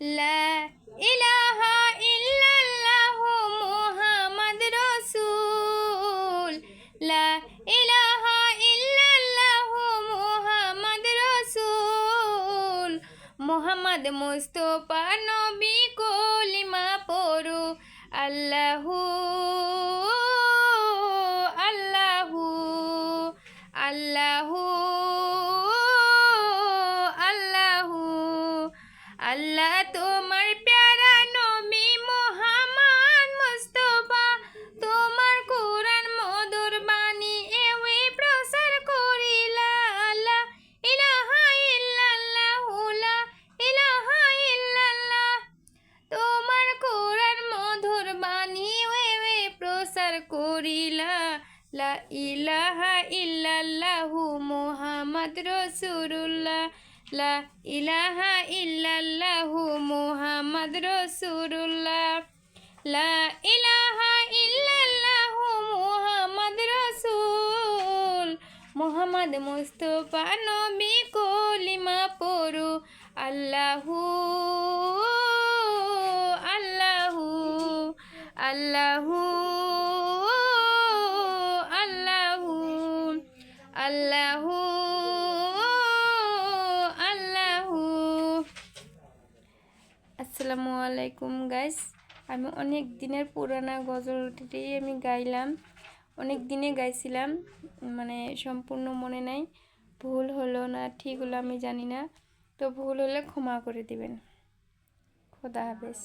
লা ইলাহা ইল্লাল্লাহু মুহাম্মাদ রাসূল লা ইলাহা ইল্লাল্লাহু মুহাম্মাদ রাসূল মুহাম্মদ মুস্তাফা নবী কলিমা পড়ো আল্লাহু আল্লাহু আল্লাহু আল্লাহু আল্লাহ তোমার প্যারা নবী মুহাম্মদ মুস্তাফা তোমার কোরআন মধুর বাণী এওই প্রচার করিলা লা ইলাহা ইল্লাল্লাহু লা ইলাহা ইল্লাল্লাহ তোমার কোরআন মধুর বাণী এওই প্রচার করিলা লা ইলাহা ইল্লাল্লাহু মুহাম্মদ রাসূলুল্লাহ লা ইলাহা ইল্লাল্লাহু মুহাম্মদ রাসূলুল্লাহ লা ইলাহা ইল্লাল্লাহু মুহাম্মদ রাসূল মুহাম্মদ মুস্তাফা নবী কলিমা পড়ো আল্লাহু আল্লাহু আল্লাহু আল্লাহু আল্লাহু আসসালামু আলাইকুম গাইস। আমি অনেক দিনের পুরানা গজলটি আমি গাইলাম, অনেক দিনে গাইছিলাম, মানে সম্পূর্ণ মনে নাই, ভুল হলো না ঠিক হলো আমি জানি না, তো ভুল হলে ক্ষমা করে দিবেন। খোদা হাফেজ।